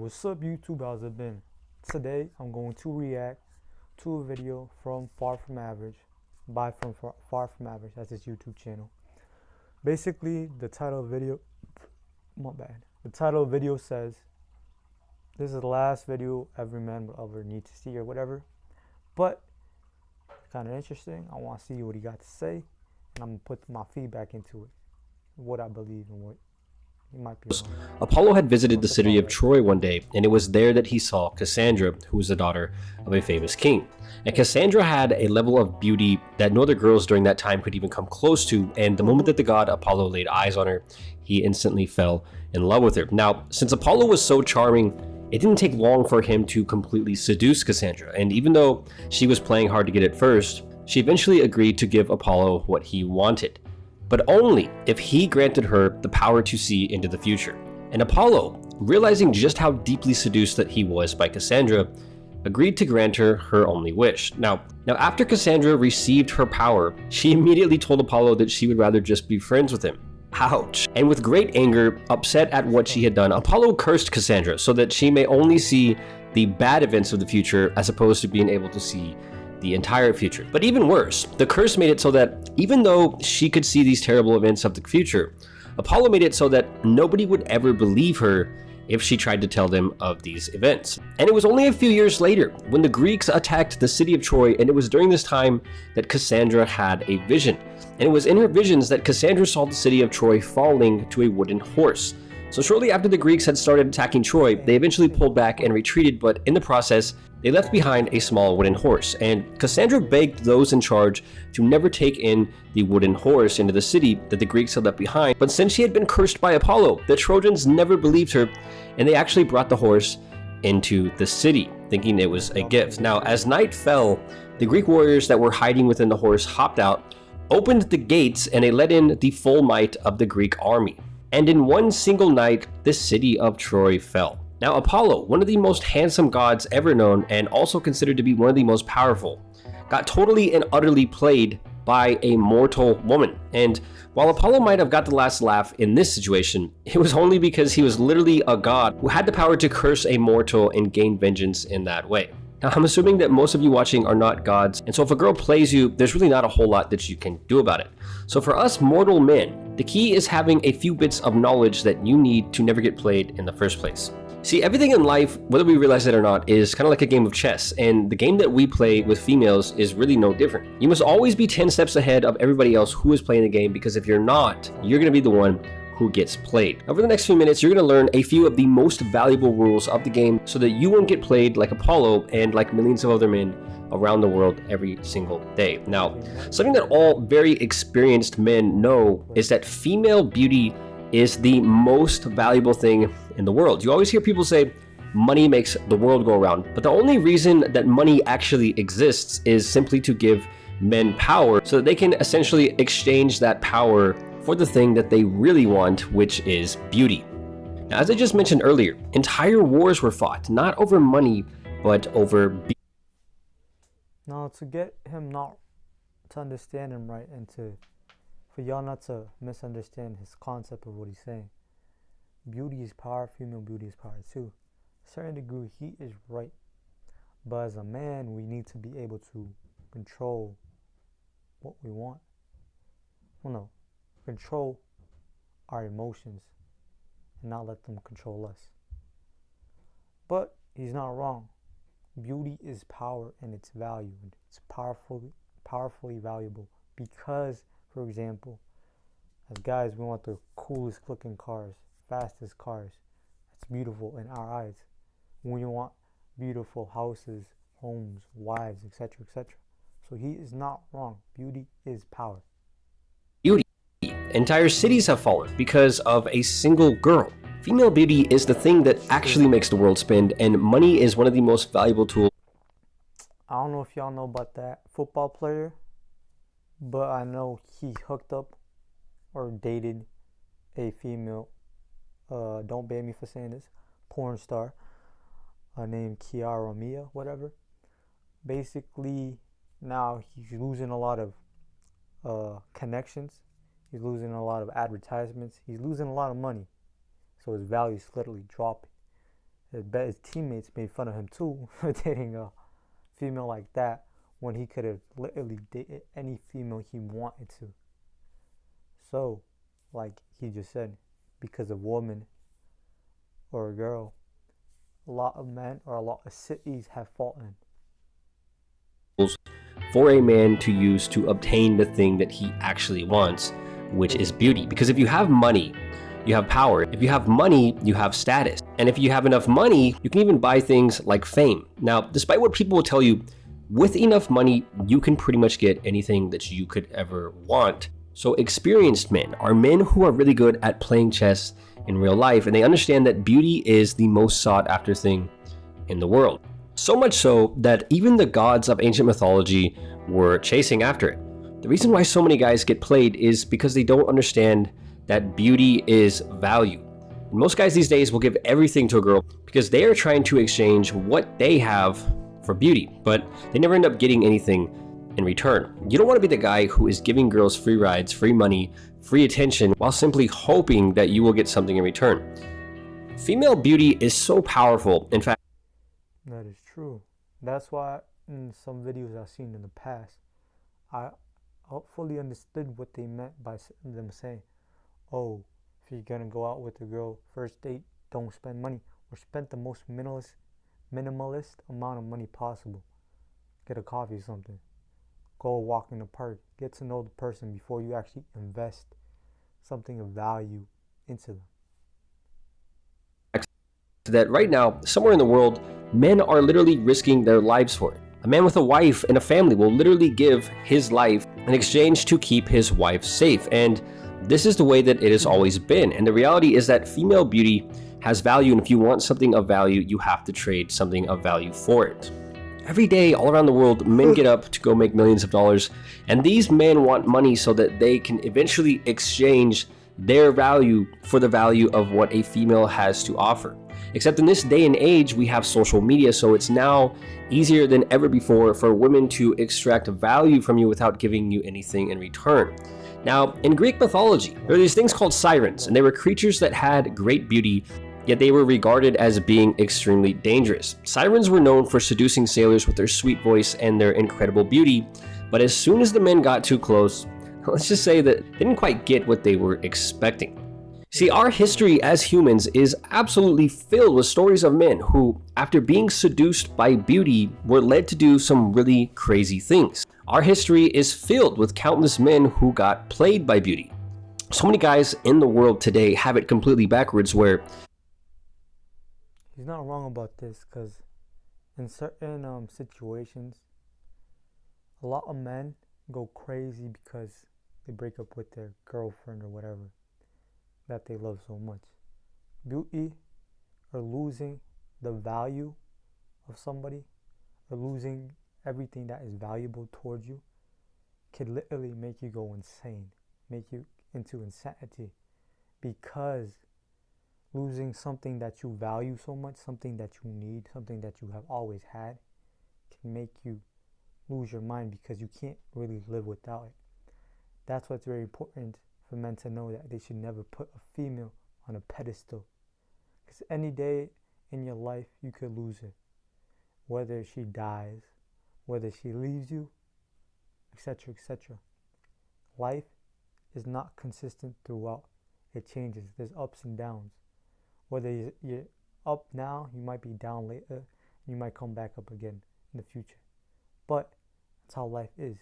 What's up YouTube, how's it been? Today I'm going to react to a video from Far From Average by Far From Average, that's his YouTube channel. Basically the title of the video, the title of the video says, this is the last video every man will ever need to see or whatever, but kind of interesting. I want to see what he got to say, and I'm going to put my feedback into it, what I believe and what he might be wrong. Apollo had visited the city of Troy one day, and it was there that he saw Cassandra, who was the daughter of a famous king. And Cassandra had a level of beauty that no other girls during that time could even come close to, and the moment that the god Apollo laid eyes on her, he instantly fell in love with her. Now, since Apollo was so charming, it didn't take long for him to completely seduce Cassandra, and even though she was playing hard to get at first, she eventually agreed to give Apollo what he wanted, but only if he granted her the power to see into the future. And Apollo, realizing just how deeply seduced that he was by Cassandra, agreed to grant her her only wish. Now after Cassandra received her power, she immediately told Apollo that she would rather just be friends with him. Ouch. And with great anger, upset at what she had done, Apollo cursed Cassandra so that she may only see the bad events of the future as opposed to being able to see the entire future. But even worse, the curse made it so that even though she could see these terrible events of the future, Apollo made it so that nobody would ever believe her if she tried to tell them of these events. And it was only a few years later when the Greeks attacked the city of Troy, and it was during this time that Cassandra had a vision. And it was in her visions that Cassandra saw the city of Troy falling to a wooden horse. So shortly after the Greeks had started attacking Troy, they eventually pulled back and retreated, but in the process, they left behind a small wooden horse, and Cassandra begged those in charge to never take in the wooden horse into the city that the Greeks had left behind. But since she had been cursed by Apollo, the Trojans never believed her, and they actually brought the horse into the city, thinking it was a gift. Now, as night fell, the Greek warriors that were hiding within the horse hopped out, opened the gates, and they let in the full might of the Greek army. And in one single night, the city of Troy fell. Now, Apollo, one of the most handsome gods ever known and also considered to be one of the most powerful, got totally and utterly played by a mortal woman. And while Apollo might have got the last laugh in this situation, it was only because he was literally a god who had the power to curse a mortal and gain vengeance in that way. Now, I'm assuming that most of you watching are not gods, and so if a girl plays you, there's really not a whole lot that you can do about it. So for us mortal men, the key is having a few bits of knowledge that you need to never get played in the first place. See, everything in life, whether we realize it or not, is kind of like a game of chess, and the game that we play with females is really no different. You must always be 10 steps ahead of everybody else who is playing the game, because if you're not, you're going to be the one who gets played. Over the next few minutes, you're going to learn a few of the most valuable rules of the game so that you won't get played like Apollo and like millions of other men around the world every single day. Now, something that all very experienced men know is that female beauty is the most valuable thing in the world. You always hear people say, money makes the world go around, but the only reason that money actually exists is simply to give men power so that they can essentially exchange that power for the thing that they really want, which is beauty. Now, as I just mentioned earlier, entire wars were fought, not over money, but over beauty. Now, to get him not to understand him right, and for y'all not to misunderstand his concept of what he's saying, beauty is power, female beauty is power too. To a certain degree, he is right. But as a man, we need to be able to control what we want. Well, no, control our emotions and not let them control us. But he's not wrong. Beauty is power, and it's value. It's powerfully valuable because, for example, as guys, we want the coolest looking cars, fastest cars. That's beautiful in our eyes. We want beautiful houses, homes, wives, etc., etc. So he is not wrong. Beauty is power. Entire cities have fallen because of a single girl. Female beauty is the thing that actually makes the world spin, and money is one of the most valuable tools. I don't know if y'all know about that football player, but I know he hooked up or dated a female, don't ban me for saying this, porn star named Kiara Mia, whatever. Basically, now he's losing a lot of connections. He's losing a lot of advertisements. He's losing a lot of money. So his value is literally dropping. I bet his teammates made fun of him too for dating a female like that when he could have literally dated any female he wanted to. So, like he just said, because a woman or a girl, a lot of men or a lot of cities have fallen. For a man to use to obtain the thing that he actually wants, which is beauty. Because if you have money, you have power. If you have money, you have status. And if you have enough money, you can even buy things like fame. Now, despite what people will tell you, with enough money, you can pretty much get anything that you could ever want. So experienced men are men who are really good at playing chess in real life, and they understand that beauty is the most sought after thing in the world. So much so that even the gods of ancient mythology were chasing after it. The reason why so many guys get played is because they don't understand that beauty is value. And most guys these days will give everything to a girl because they are trying to exchange what they have for beauty, but they never end up getting anything in return. You don't want to be the guy who is giving girls free rides, free money, free attention, while simply hoping that you will get something in return. Female beauty is so powerful. In fact, That is true. That's why in some videos I've seen in the past, I fully understood what they meant by them saying, oh, if you're gonna go out with a girl, first date, don't spend money, or spend the most minimalist amount of money possible. Get a coffee or something. Go walk in the park. Get to know the person before you actually invest something of value into them. that right now, somewhere in the world, men are literally risking their lives for it. A man with a wife and a family will literally give his life in exchange to keep his wife safe. And this is the way that it has always been. And the reality is that female beauty has value, and if you want something of value, you have to trade something of value for it. Every day, all around the world, men get up to go make millions of dollars, and these men want money so that they can eventually exchange their value for the value of what a female has to offer. Except in this day and age, we have social media, so it's now easier than ever before for women to extract value from you without giving you anything in return. Now, in Greek mythology, there are these things called sirens, and they were creatures that had great beauty, yet they were regarded as being extremely dangerous. Sirens were known for seducing sailors with their sweet voice and their incredible beauty, but as soon as the men got too close, let's just say that they didn't quite get what they were expecting. See, our history as humans is absolutely filled with stories of men who, after being seduced by beauty, were led to do some really crazy things. Our history is filled with countless men who got played by beauty. So many guys in the world today have it completely backwards where he's not wrong about this, because in certain situations, a lot of men go crazy because they break up with their girlfriend or whatever that they love so much. Beauty, or losing the value of somebody, or losing everything that is valuable towards you, can literally make you go insane, make you into insanity, because losing something that you value so much, something that you need, something that you have always had, can make you lose your mind because you can't really live without it. That's what's very important for men to know, that they should never put a female on a pedestal, because any day in your life you could lose her, whether she dies, whether she leaves you, etc., etc. Life is not consistent throughout. It changes. There's ups and downs. Whether you're up now, you might be down later, you might come back up again in the future. But that's how life is.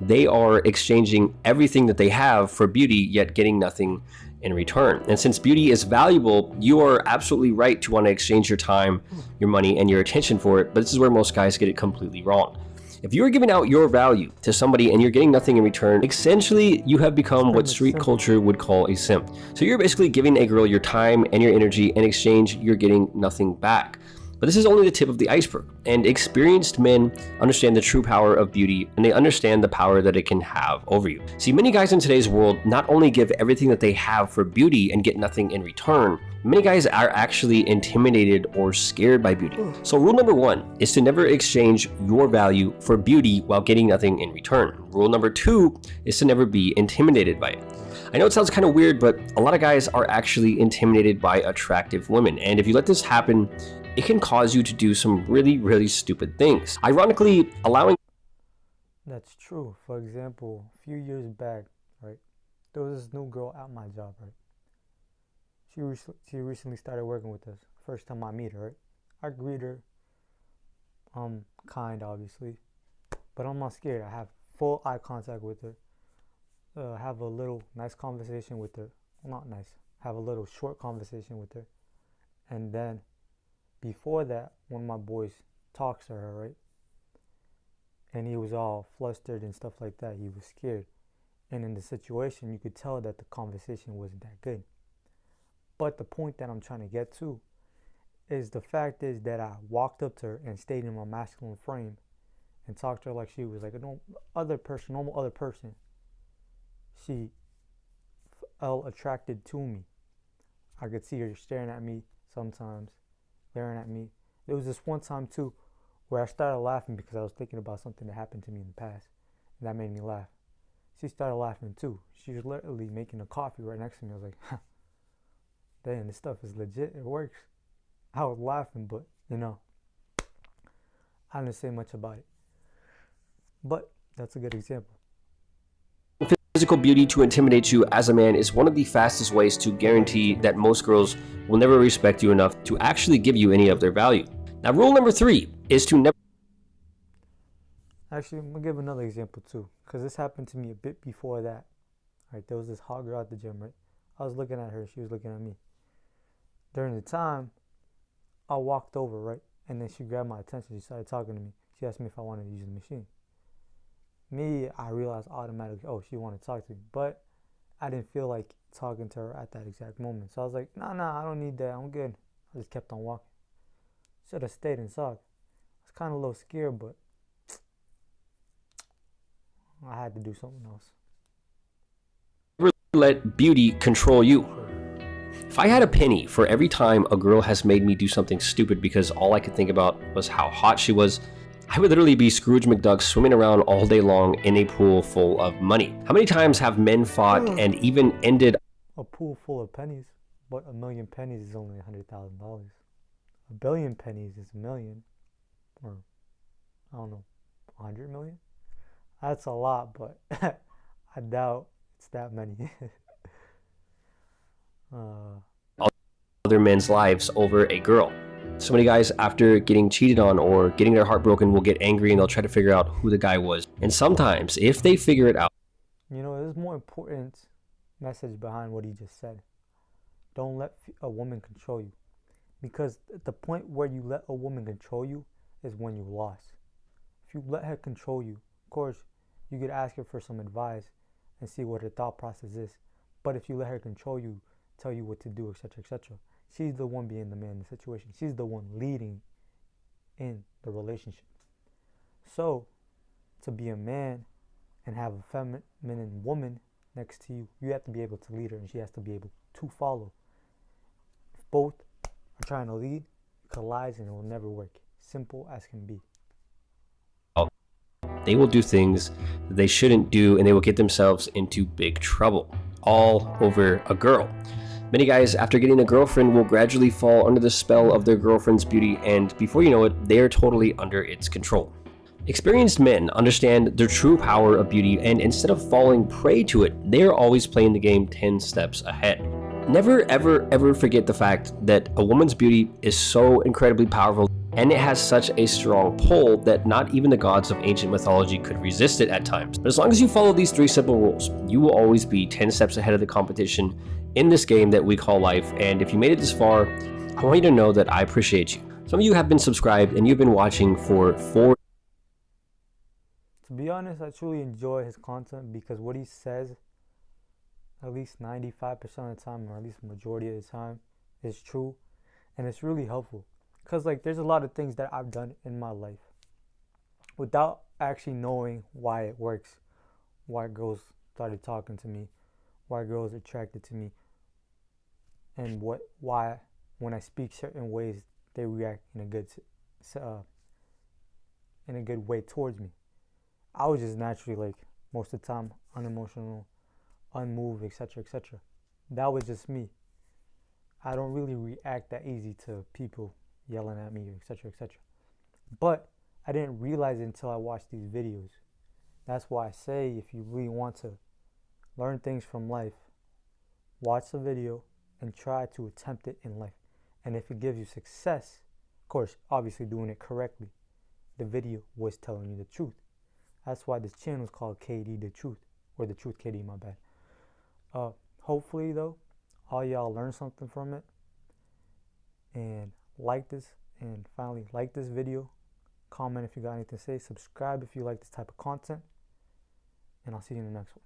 they are exchanging everything that they have for beauty, yet getting nothing in return. And since beauty is valuable, you are absolutely right to want to exchange your time, your money, and your attention for it. But this is where most guys get it completely wrong. If you're giving out your value to somebody and you're getting nothing in return, essentially you have become what street culture would call a simp. So you're basically giving a girl your time and your energy. In exchange, you're getting nothing back. But this is only the tip of the iceberg, and experienced men understand the true power of beauty, and they understand the power that it can have over you. See, many guys in today's world not only give everything that they have for beauty and get nothing in return, many guys are actually intimidated or scared by beauty. So rule number 1 is to never exchange your value for beauty while getting nothing in return. Rule number 2 is to never be intimidated by it. I know it sounds kind of weird, but a lot of guys are actually intimidated by attractive women, and if you let this happen, it can cause you to do some really, really stupid things. Ironically, allowing That's true. For example, a few years back, right, there was this new girl at my job, right? She recently started working with us. First time I meet her, right? I greet her, kind obviously, but I'm not scared. I have full eye contact with her. Have a little nice conversation with her. Well, not nice. Have a little short conversation with her, and then before that, one of my boys talks to her, right? And he was all flustered and stuff like that. He was scared. And in the situation, you could tell that the conversation wasn't that good. But the point that I'm trying to get to is the fact is that I walked up to her and stayed in my masculine frame and talked to her like she was like a normal other person. She felt attracted to me. I could see her staring at me sometimes, staring at me. There was this one time too where I started laughing because I was thinking about something that happened to me in the past, and that made me laugh. She started laughing too. She was literally making a coffee right next to me. I was like, huh, damn, this stuff is legit. It works. I was laughing, but I didn't say much about it. But that's a good example. physical beauty to intimidate you as a man is one of the fastest ways to guarantee that most girls will never respect you enough to actually give you any of their value. Now, rule number 3 is to never Actually, I'm gonna give another example too, because this happened to me a bit before that. Right, there was this hot girl at the gym, right? I was looking at her, she was looking at me. During the time, I walked over, right? And then she grabbed my attention, she started talking to me. She asked me if I wanted to use the machine. Me, I realized automatically, oh, she wanted to talk to me. But I didn't feel like talking to her at that exact moment. So I was like, nah, I don't need that, I'm good. I just kept on walking. Should have stayed and talked. I was kind of a little scared, but I had to do something else. let beauty control you. If I had a penny for every time a girl has made me do something stupid because all I could think about was how hot she was, I would literally be Scrooge McDuck swimming around all day long in a pool full of money. How many times have men fought and even ended A pool full of pennies, but a million pennies is only $100,000. A billion pennies is a million, or I don't know, 100 million? That's a lot, but I doubt it's that many. other men's lives over a girl? So many guys, after getting cheated on or getting their heart broken, will get angry and they'll try to figure out who the guy was. And sometimes, if they figure it out, There's more important message behind what he just said. Don't let a woman control you. Because the point where you let a woman control you is when you lost. If you let her control you, of course, you could ask her for some advice and see what her thought process is. But if you let her control you, tell you what to do, etc., etc., she's the one being the man in the situation. She's the one leading in the relationship. So, to be a man and have a feminine woman next to you, you have to be able to lead her and she has to be able to follow. If both are trying to lead, it collides and it will never work. Simple as can be. they will do things that they shouldn't do and they will get themselves into big trouble, all over a girl. Many guys, after getting a girlfriend, will gradually fall under the spell of their girlfriend's beauty, and before you know it, they are totally under its control. Experienced men understand the true power of beauty, and instead of falling prey to it, they are always playing the game 10 steps ahead. Never, ever, ever forget the fact that a woman's beauty is so incredibly powerful, and it has such a strong pull that not even the gods of ancient mythology could resist it at times. But as long as you follow these 3 simple rules, you will always be 10 steps ahead of the competition in this game that we call life. And if you made it this far, I want you to know that I appreciate you. Some of you have been subscribed and you've been watching for 4 To be honest, I truly enjoy his content because what he says, at least 95% of the time, or at least the majority of the time, is true. And it's really helpful. Because there's a lot of things that I've done in my life without actually knowing why it works, why girls started talking to me, why girls are attracted to me, and why when I speak certain ways they react in a good way towards me. I was just naturally most of the time unemotional, unmoved, etc., etc. That was just me. I don't really react that easy to people yelling at me, etc., etc. But I didn't realize it until I watched these videos. That's why I say, if you really want to learn things from life, watch the video and try to attempt it in life. And if it gives you success, of course, obviously doing it correctly, the video was telling you the truth. That's why this channel is called KD The Truth, or The Truth KD, my bad. Hopefully, though, all y'all learn something from it, and like this, and finally like this video, comment if you got anything to say, subscribe if you like this type of content, and I'll see you in the next one.